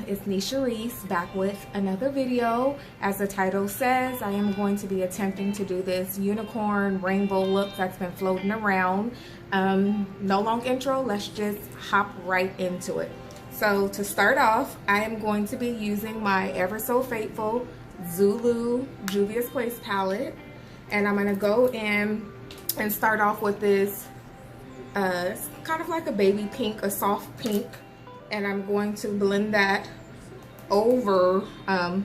it's Nisha Reese back with another video. As the title says, I am going to be attempting to do this unicorn rainbow look that's been floating around. No long intro, let's just hop right into it. So to start off, I am going to be using my Ever So Faithful Zulu Juvia's Place palette, and I'm going to go in and start off with this it's kind of like a baby pink, a soft pink, and I'm going to blend that over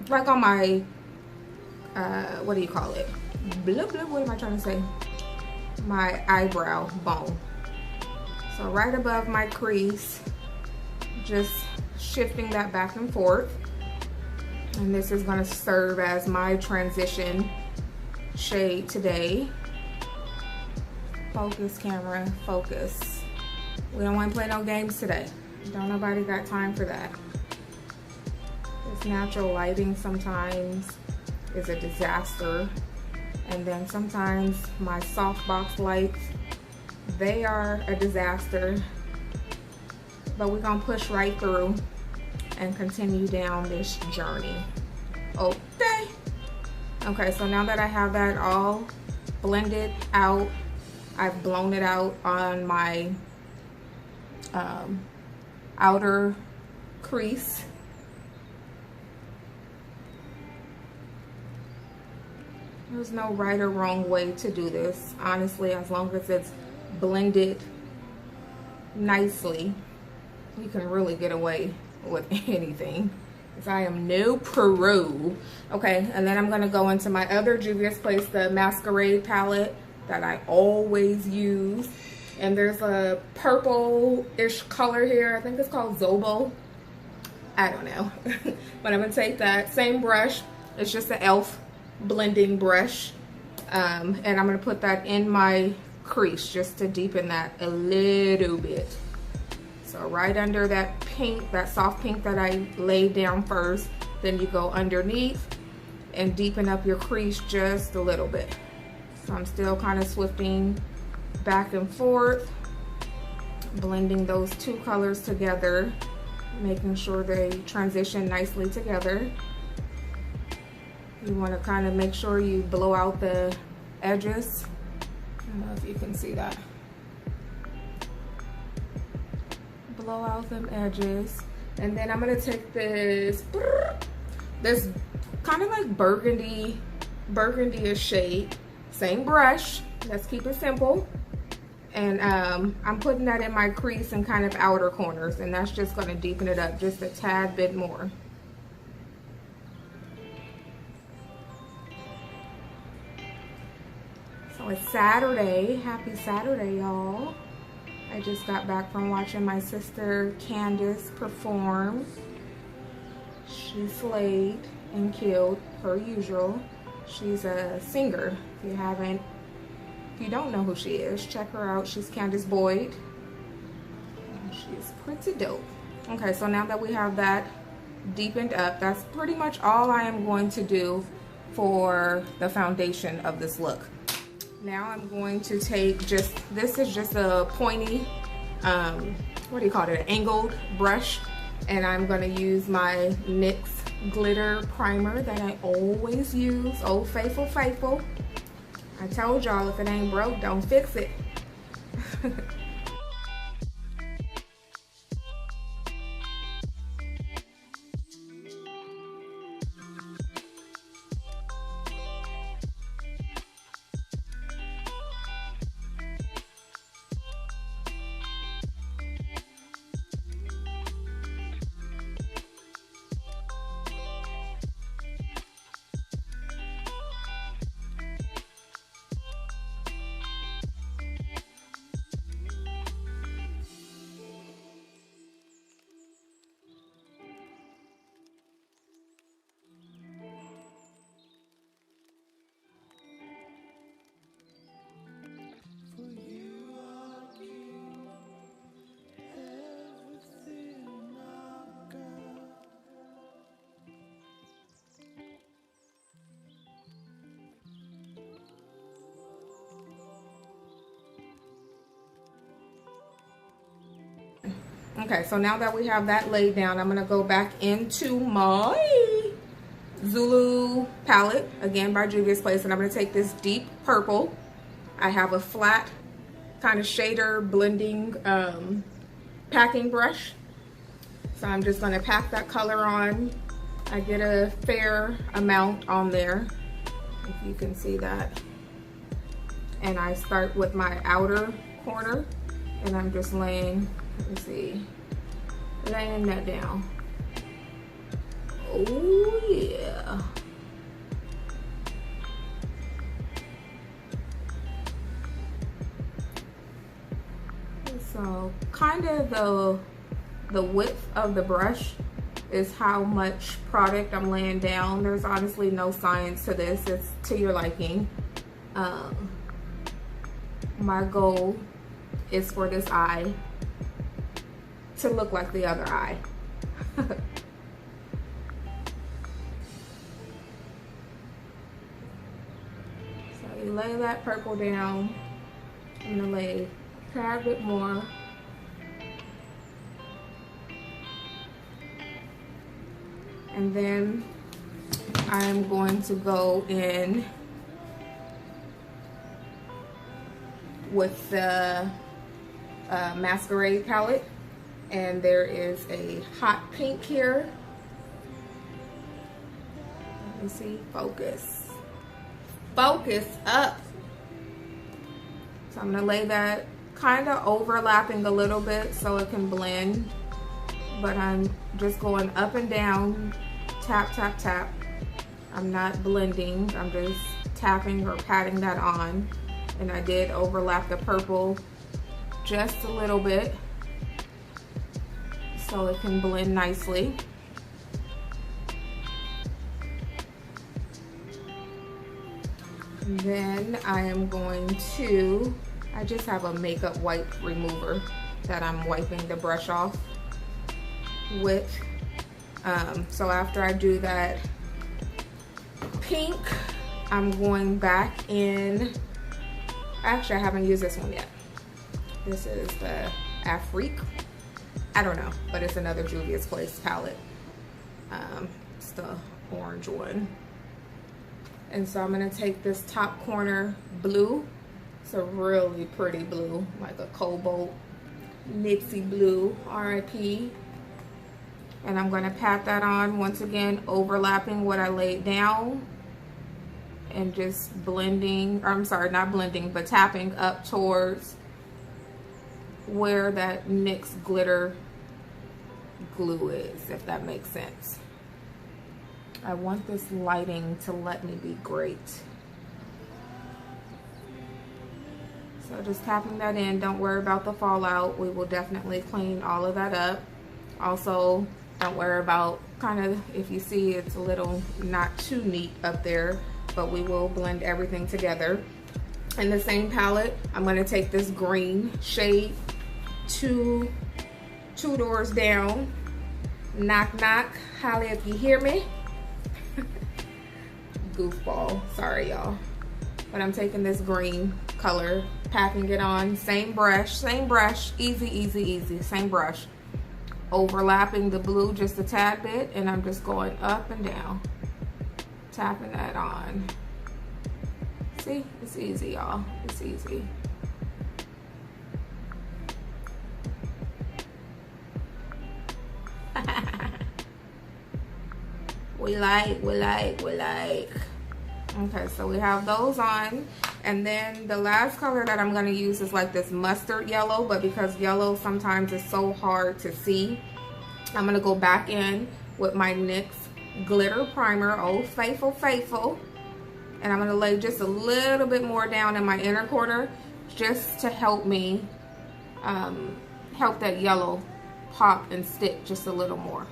like on my what do you call it, blah, blah, what am I trying to say, my eyebrow bone. So right above my crease, just shifting that back and forth, and this is going to serve as my transition shade today. Focus, camera, focus. We don't want to play no games today. Don't nobody got time for that. This natural lighting sometimes is a disaster, and then sometimes my softbox lights, they are a disaster, but we're gonna push right through and continue down this journey. Okay, so now that I have that all blended out, I've blown it out on my outer crease. There's no right or wrong way to do this, honestly. As long as it's blended nicely, you can really get away with anything, because I am no pro. Okay, and then I'm gonna go into my other Juvia's Place, the Masquerade palette that I always use, and there's a purple-ish color here. I think it's called Zobo. I don't know. But I'm gonna take that same brush. It's just an e.l.f. blending brush, and I'm gonna put that in my crease just to deepen that a little bit. So right under that pink, that soft pink that I laid down first, then you go underneath and deepen up your crease just a little bit. So I'm still kind of swifting back and forth, blending those two colors together, making sure they transition nicely together. You want to kind of make sure you blow out the edges. I don't know if you can see that. Blow out them edges. And then I'm going to take this kind of like burgundy-ish shade. Same brush, let's keep it simple. And I'm putting that in my crease and kind of outer corners, and that's just going to deepen it up just a tad bit more. So it's Saturday. Happy Saturday, y'all. I just got back from watching my sister Candace perform. She slayed and killed per usual. She's a singer. If you don't know who she is, check her out. She's Candace Boyd. She's pretty dope. Okay, so now that we have that deepened up, that's pretty much all I am going to do for the foundation of this look. Now I'm going to take this is just a pointy, what do you call it, an angled brush, and I'm going to use my NYX glitter primer that I always use. Old Faithful. I told y'all, if it ain't broke, don't fix it. Okay, so now that we have that laid down, I'm gonna go back into my Zulu palette, again by Juvia's Place, and I'm gonna take this deep purple. I have a flat kind of shader blending packing brush. So I'm just gonna pack that color on. I get a fair amount on there, if you can see that. And I start with my outer corner, and I'm just laying, let me see, laying that down. Oh yeah. So kind of the width of the brush is how much product I'm laying down. There's honestly no science to this. It's to your liking. My goal is for this eye to look like the other eye. So you lay that purple down. I'm gonna lay a tad bit more. And then I'm going to go in with the Masquerade palette, and there is a hot pink here. Let me see, focus up. So I'm gonna lay that kind of overlapping a little bit so it can blend, but I'm just going up and down, tap, tap, tap. I'm not blending, I'm just tapping or patting that on. And I did overlap the purple just a little bit so it can blend nicely. And then I am going to, I just have a makeup wipe remover that I'm wiping the brush off with. So after I do that pink, I'm going back in. Actually, I haven't used this one yet. This is the Afrique. I don't know, but it's another Juvia's Place palette. It's the orange one. And so I'm gonna take this top corner blue. It's a really pretty blue, like a cobalt Nipsey blue, RIP. And I'm gonna pat that on, once again, overlapping what I laid down and just blending, or I'm sorry, not blending, but tapping up towards where that NYX glitter glue is, if that makes sense. I want this lighting to let me be great. So just tapping that in, don't worry about the fallout. We will definitely clean all of that up. Also, don't worry about kind of, if you see it's a little not too neat up there, but we will blend everything together. In the same palette, I'm gonna take this green shade, two doors down, knock knock, holla if you hear me. Goofball, sorry y'all. But I'm taking this green color, packing it on, same brush, easy, easy, easy, same brush. Overlapping the blue just a tad bit, and I'm just going up and down, tapping that on. See, it's easy, y'all, it's easy. We like. Okay, so we have those on. And then the last color that I'm gonna use is like this mustard yellow, but because yellow sometimes is so hard to see, I'm gonna go back in with my NYX glitter primer, Old Faithful. And I'm gonna lay just a little bit more down in my inner corner just to help me, help that yellow pop and stick just a little more.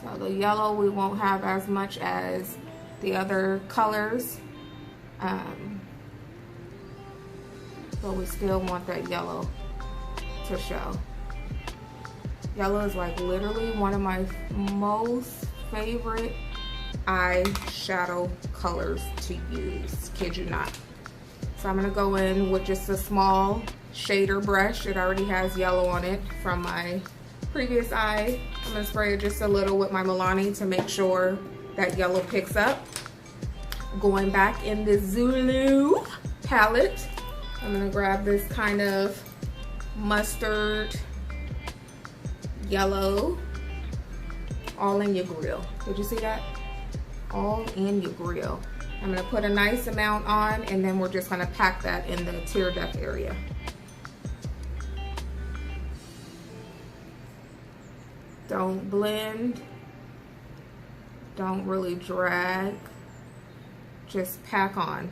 So the yellow we won't have as much as the other colors, but we still want that yellow to show. Yellow is like literally one of my most favorite eyeshadow colors to use, kid you not. So I'm gonna go in with just a small shader brush. It already has yellow on it from my previous eye. I'm gonna spray it just a little with my Milani to make sure that yellow picks up. Going back in the Zulu palette, I'm gonna grab this kind of mustard yellow, all in your grill. Did you see that? All in your grill. I'm gonna put a nice amount on, and then we're just gonna pack that in the tear duct area. Don't blend, don't really drag, just pack on.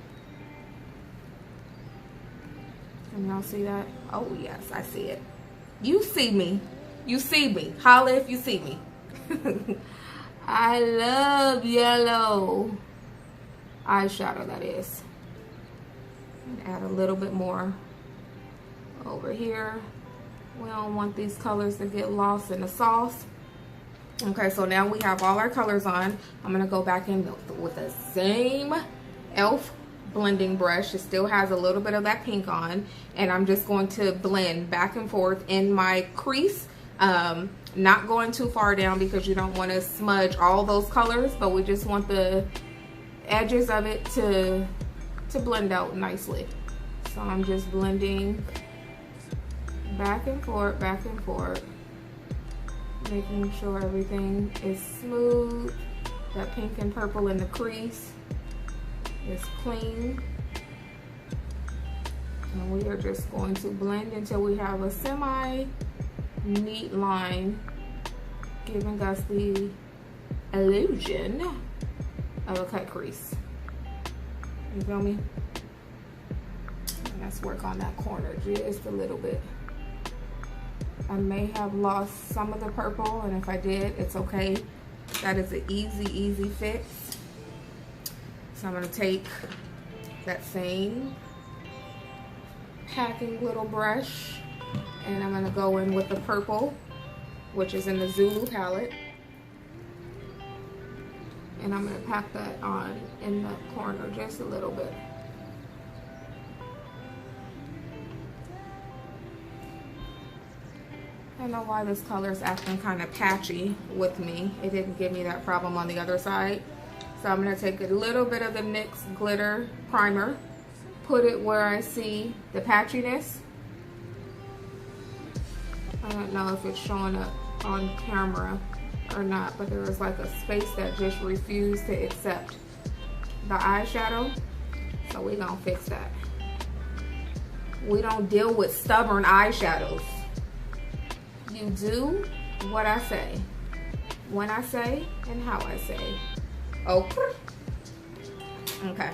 Can y'all see that? Oh yes, I see it. You see me. You see me. Holla if you see me. I love yellow eyeshadow, that is. Add a little bit more over here. We don't want these colors to get lost in the sauce. Okay, so now we have all our colors on. I'm gonna go back in with the same e.l.f. blending brush. It still has a little bit of that pink on, and I'm just going to blend back and forth in my crease. Not going too far down because you don't want to smudge all those colors, but we just want the edges of it to blend out nicely. So I'm just blending back and forth, making sure everything is smooth. That pink and purple in the crease is clean. And we are just going to blend until we have a semi-neat line, giving us the illusion of a cut crease. You feel me? And let's work on that corner just a little bit. I may have lost some of the purple, and if I did, it's okay. That is an easy fix. So I'm gonna take that same packing little brush, and I'm gonna go in with the purple, which is in the Zulu palette. And I'm gonna pack that on in the corner just a little bit. I don't know why this color is acting kind of patchy with me. It didn't give me that problem on the other side. So I'm gonna take a little bit of the NYX glitter primer, put it where I see the patchiness. I don't know if it's showing up on camera or not, but there was like a space that just refused to accept the eyeshadow. So we gonna fix that. We don't deal with stubborn eyeshadows. You do what I say, when I say, and how I say. Okay. Okay.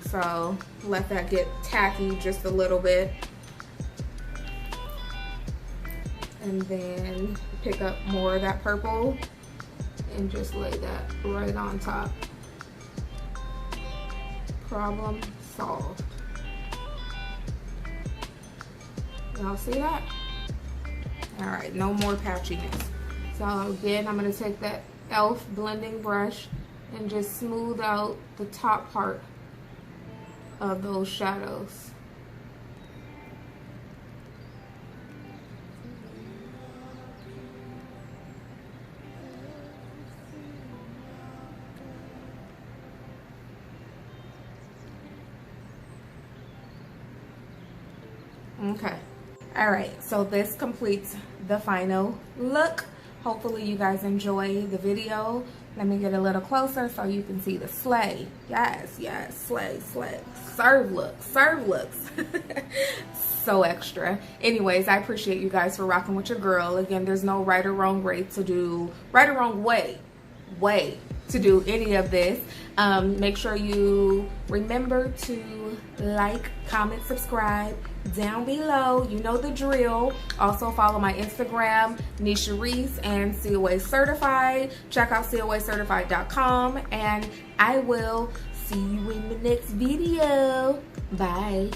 So let that get tacky just a little bit. And then pick up more of that purple and just lay that right on top. Problem solved. Y'all see that? All right, no more patchiness. So again, I'm gonna take that e.l.f. blending brush and just smooth out the top part of those shadows. Okay. All right, so this completes the final look. Hopefully you guys enjoy the video. Let me get a little closer so you can see the slay. Yes, yes, slay, slay. Serve looks, serve looks. So extra. Anyways, I appreciate you guys for rocking with your girl. Again, there's no right or wrong way to do, right or wrong way to do any of this. Make sure you remember to like, comment, subscribe down below. You know the drill. Also follow my Instagram, Nisha Reese, and COA Certified. Check out coacertified.com, and I will see you in the next video. Bye.